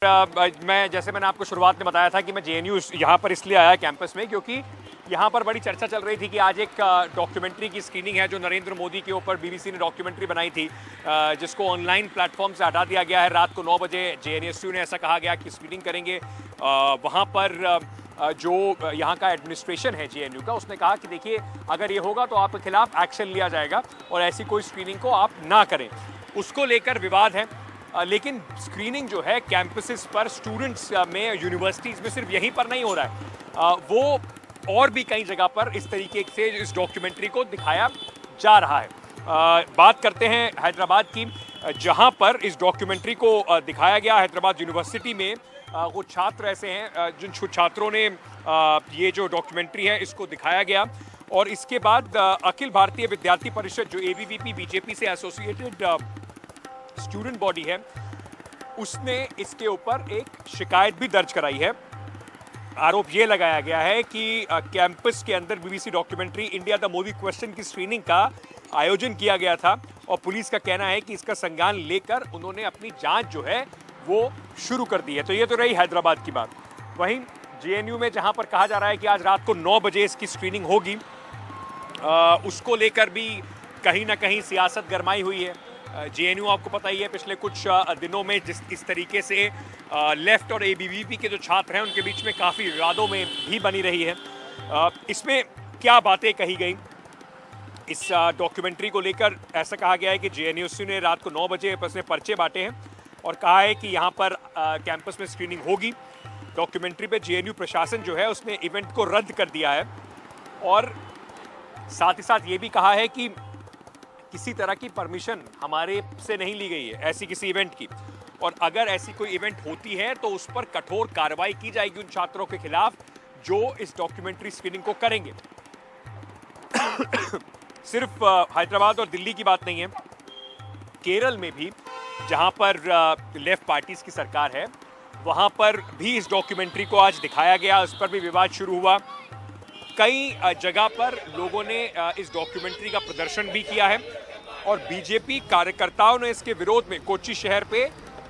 मैंने आपको शुरुआत में बताया था कि मैं जेएनयू यहाँ पर इसलिए आया कैंपस में क्योंकि यहाँ पर बड़ी चर्चा चल रही थी कि आज एक डॉक्यूमेंट्री की स्क्रीनिंग है जो नरेंद्र मोदी के ऊपर बीबीसी ने डॉक्यूमेंट्री बनाई थी, जिसको ऑनलाइन प्लेटफॉर्म से हटा दिया गया है। रात को 9 बजे जेएनयू ने ऐसा कहा गया कि स्क्रीनिंग करेंगे। वहाँ पर जो यहाँ का एडमिनिस्ट्रेशन है जेएनयू का, उसने कहा कि देखिए अगर ये होगा तो आपके खिलाफ एक्शन लिया जाएगा और ऐसी कोई स्क्रीनिंग को आप ना करें। उसको लेकर विवाद है। लेकिन स्क्रीनिंग जो है कैंपसेस पर स्टूडेंट्स में, यूनिवर्सिटीज़ में सिर्फ यहीं पर नहीं हो रहा है, वो और भी कई जगह पर इस तरीके से इस डॉक्यूमेंट्री को दिखाया जा रहा है। बात करते हैं हैदराबाद की, जहां पर इस डॉक्यूमेंट्री को दिखाया गया। हैदराबाद यूनिवर्सिटी में वो छात्र ऐसे हैं जिन छात्रों ने ये जो डॉक्यूमेंट्री है इसको दिखाया गया। और इसके बाद अखिल भारतीय विद्यार्थी परिषद जो एबीवीपी बीजेपी से एसोसिएटेड स्टूडेंट बॉडी है, उसने इसके ऊपर एक शिकायत भी दर्ज कराई है। आरोप ये लगाया गया है कि कैंपस के अंदर BBC documentary India the Modi question की स्क्रीनिंग का आयोजन किया गया था और पुलिस का कहना है कि इसका संज्ञान लेकर उन्होंने अपनी जांच जो है वो शुरू कर दी है। तो ये तो रही हैदराबाद की बात। वहीं जेएनयू में जहां पर कहा जा रहा है कि आज रात को 9 बजे इसकी स्क्रीनिंग होगी, उसको लेकर भी कहीं ना कहीं सियासत गरमाई हुई है। जेएनयू आपको पता ही है पिछले कुछ दिनों में इस तरीके से लेफ्ट और एबीवीपी के जो छात्र हैं उनके बीच में काफ़ी विवादों में भी बनी रही है। इसमें क्या बातें कही गई इस डॉक्यूमेंट्री को लेकर, ऐसा कहा गया है कि जेएनयू ने रात को 9 बजे अपने पर्चे बांटे हैं और कहा है कि यहाँ पर कैंपस में स्क्रीनिंग होगी। डॉक्यूमेंट्री पे जेएनयू प्रशासन जो है उसने इवेंट को रद्द कर दिया है और साथ ही साथ ये भी कहा है कि किसी तरह की परमिशन हमारे से नहीं ली गई है ऐसी किसी इवेंट की, और अगर ऐसी कोई इवेंट होती है तो उस पर कठोर कार्रवाई की जाएगी उन छात्रों के खिलाफ जो इस डॉक्यूमेंट्री स्क्रीनिंग को करेंगे। सिर्फ हैदराबाद और दिल्ली की बात नहीं है, केरल में भी जहां पर लेफ्ट पार्टीज की सरकार है वहां पर भी इस डॉक्यूमेंट्री को आज दिखाया गया, उस पर भी विवाद शुरू हुआ। कई जगह पर लोगों ने इस डॉक्यूमेंट्री का प्रदर्शन भी किया है और बीजेपी कार्यकर्ताओं ने इसके विरोध में कोच्चि शहर पे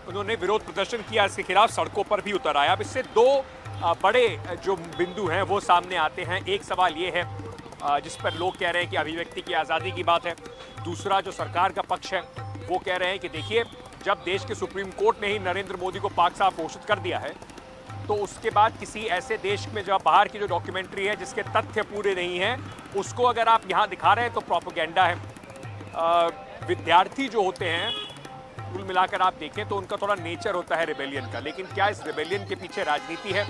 उन्होंने विरोध प्रदर्शन किया, इसके खिलाफ सड़कों पर भी उतर आया। अब इससे दो बड़े जो बिंदु हैं वो सामने आते हैं। एक सवाल ये है जिस पर लोग कह रहे हैं कि अभिव्यक्ति की आज़ादी की बात है। दूसरा जो सरकार का पक्ष है वो कह रहे हैं कि देखिए जब देश के सुप्रीम कोर्ट ने ही नरेंद्र मोदी को पाक साफ घोषित कर दिया है तो उसके बाद किसी ऐसे देश में जो बाहर की जो डॉक्यूमेंट्री है जिसके तथ्य पूरे नहीं हैं उसको अगर आप यहाँ दिखा रहे हैं तो प्रोपेगेंडा है। विद्यार्थी जो होते हैं कुल मिलाकर आप देखें तो उनका थोड़ा नेचर होता है रिबेलियन का, लेकिन क्या इस रिबेलियन के पीछे राजनीति है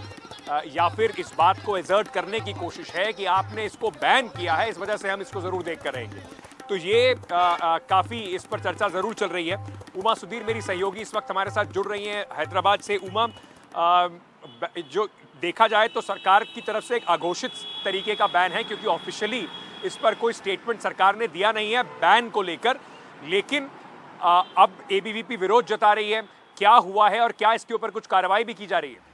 या फिर इस बात को एजर्ट करने की कोशिश है कि आपने इसको बैन किया है इस वजह से हम इसको ज़रूर देख कर रहेंगे। तो ये काफ़ी इस पर चर्चा ज़रूर चल रही है। उमा सुधीर मेरी सहयोगी इस वक्त हमारे साथ जुड़ रही हैं हैदराबाद से। उमा, जो देखा जाए तो सरकार की तरफ से एक अघोषित तरीके का बैन है क्योंकि ऑफिशियली इस पर कोई स्टेटमेंट सरकार ने दिया नहीं है बैन को लेकर, लेकिन अब एबीवीपी विरोध जता रही है। क्या हुआ है और क्या इसके ऊपर कुछ कार्रवाई भी की जा रही है?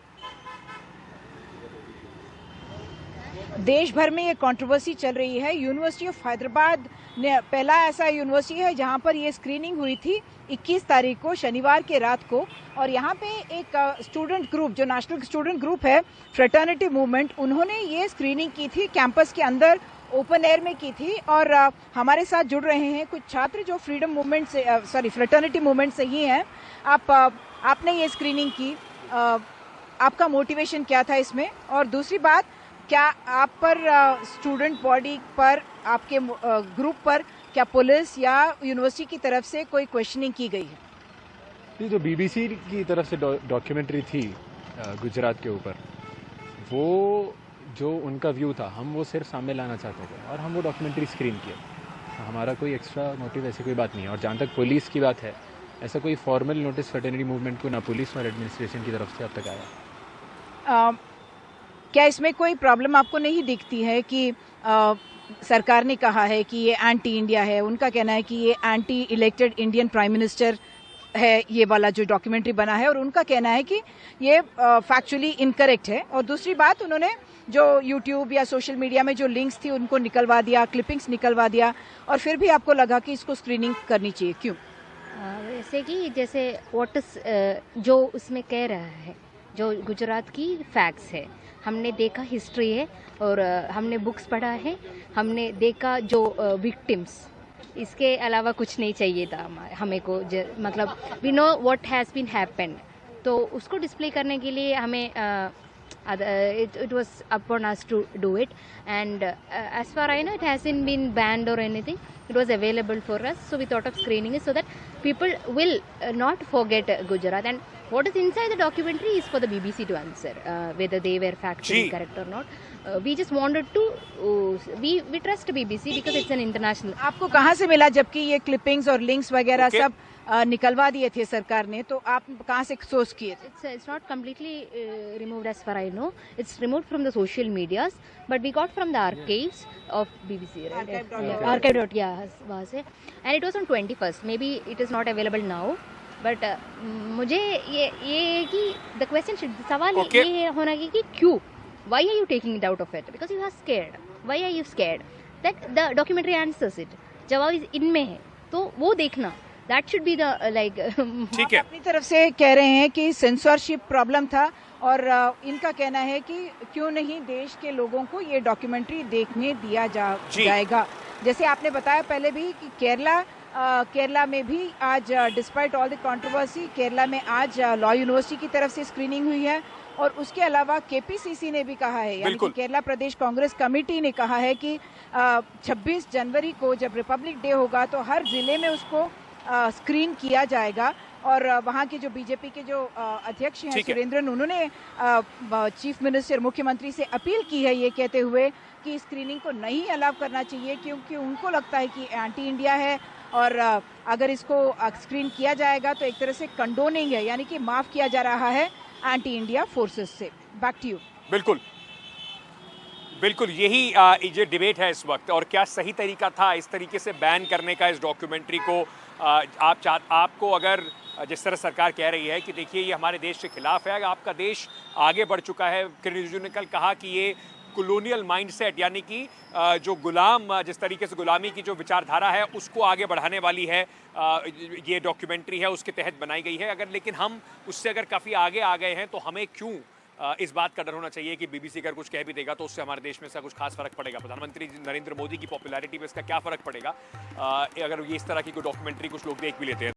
देश भर में ये कंट्रोवर्सी चल रही है। यूनिवर्सिटी ऑफ हैदराबाद ने पहला ऐसा यूनिवर्सिटी है जहां पर ये स्क्रीनिंग हुई थी 21 तारीख को शनिवार के रात को, और यहाँ पे एक स्टूडेंट ग्रुप जो नेशनल स्टूडेंट ग्रुप है फ्रेटर्निटी मूवमेंट, उन्होंने ये स्क्रीनिंग की थी कैंपस के अंदर ओपन एयर में की थी। और हमारे साथ जुड़ रहे हैं कुछ छात्र जो फ्रीडम मूवमेंट से फ्रेटर्निटी मूवमेंट से ही हैं। आपने ये स्क्रीनिंग की, आपका मोटिवेशन क्या था इसमें? और दूसरी बात, क्या आप पर स्टूडेंट बॉडी पर, आपके ग्रुप पर क्या पुलिस या यूनिवर्सिटी की तरफ से कोई क्वेश्चनिंग की गई है? ये जो बीबीसी की तरफ से डॉक्यूमेंट्री थी गुजरात के ऊपर, वो जो उनका व्यू था हम वो सिर्फ सामने लाना चाहते थे और हम वो डॉक्यूमेंट्री स्क्रीन किया। हमारा कोई एक्स्ट्रा मोटिव ऐसी कोई बात नहीं है। और जहाँ तक पुलिस की बात है, ऐसा कोई फॉर्मल नोटिस फ्रेटर्निटी मूवमेंट को ना पुलिस और एडमिनिस्ट्रेशन की तरफ से अब तक आया। क्या इसमें कोई प्रॉब्लम आपको नहीं दिखती है कि सरकार ने कहा है कि ये एंटी इंडिया है, उनका कहना है कि ये anti elected Indian prime minister है ये वाला जो डॉक्यूमेंट्री बना है, और उनका कहना है कि ये फैक्चुअली इनकरेक्ट है। और दूसरी बात, उन्होंने जो यूट्यूब या सोशल मीडिया में जो लिंक्स थी उनको निकलवा दिया, क्लिपिंग्स निकलवा दिया, और फिर भी आपको लगा कि इसको स्क्रीनिंग करनी चाहिए, क्यों? वैसे कि जैसे जो उसमें कह रहा है, जो गुजरात की फैक्ट्स है, हमने देखा हिस्ट्री है और हमने बुक्स पढ़ा है, हमने देखा जो विक्टिम्स, इसके अलावा कुछ नहीं चाहिए था हमें को मतलब we know what has been happened, तो उसको डिस्प्ले करने के लिए हमें it was upon us to do it, and as far I know it hasn't been banned or anything. It was available for us, so we thought of screening it so that people will not forget Gujarat, and what is inside the documentary is for the BBC to answer whether they were factually ji. correct or not. We just wanted to we trust BBC because it's an international. आपको कहाँ से मिला, जबकि ये clippings और links वगैरह Okay. सब निकलवा दिए थे सरकार ने, तो आप कहाँ से सोर्स किए थे? It's not completely removed as far I know. It's removed from the social medias, but we got from the archives of BBC, right? Archive.org. Archive. Yeah, वहाँ से. And it was on 21st. Maybe it is not available now. But मुझे ये है कि the question should, सवाल Okay. ये होना चाहिए कि क्यों? Why are you taking it out of it? Because you are scared. Why are you scared? That the documentary answers it. जवाब इनमें है, तो वो देखना. That should be the like. ठीक है। अपनी तरफ से कह रहे हैं कि सेंसरशिप प्रॉब्लम था, और इनका कहना है कि क्यों नहीं देश के लोगों को ये डॉक्यूमेंट्री देखने दिया जी। जाएगा। जैसे आपने बताया पहले भी कि केरला में भी आज despite all the controversy, Kerala में आज लॉ यूनिवर्सिटी की तरफ से स्क्रीनिंग हुई है, और उसके अलावा केपीसीसी ने भी कहा है, यानी कि बिल्कुल। केरला प्रदेश कांग्रेस कमेटी ने कहा है कि 26 जनवरी को जब रिपब्लिक डे होगा तो हर जिले में उसको स्क्रीन किया जाएगा। और वहाँ के जो बीजेपी के जो अध्यक्ष हैं ठीक है। सुरेंद्रन, उन्होंने चीफ मिनिस्टर मुख्यमंत्री से अपील की है, ये कहते हुए कि स्क्रीनिंग को नहीं अलाउ करना चाहिए, क्योंकि उनको लगता है कि एंटी इंडिया है, और अगर इसको स्क्रीन किया जाएगा तो एक तरह से कंडोनिंग है, यानी कि माफ किया जा रहा है एंटी इंडिया फोर्सेस से। Back to you. बिल्कुल बिल्कुल, यही ये डिबेट है इस वक्त, और क्या सही तरीका था इस तरीके से बैन करने का इस डॉक्यूमेंट्री को। आपको अगर जिस तरह सरकार कह रही है कि देखिए ये हमारे देश के खिलाफ है, आपका देश आगे बढ़ चुका है। किरण रिजिजू ने कल कहा कि ये कॉलोनियल माइंडसेट, यानी कि जो जिस तरीके से गुलामी की जो विचारधारा है उसको आगे बढ़ाने वाली है ये डॉक्यूमेंट्री है, उसके तहत बनाई गई है। लेकिन हम उससे अगर काफ़ी आगे आ गए हैं तो हमें क्यों इस बात का डर होना चाहिए कि बीबीसी अगर कुछ कह भी देगा तो उससे हमारे देश में इसका कुछ खास फर्क पड़ेगा? प्रधानमंत्री नरेंद्र मोदी की पॉपुलैरिटी पे इसका क्या फर्क पड़ेगा अगर ये इस तरह की कोई डॉक्यूमेंट्री कुछ लोग देख भी लेते हैं?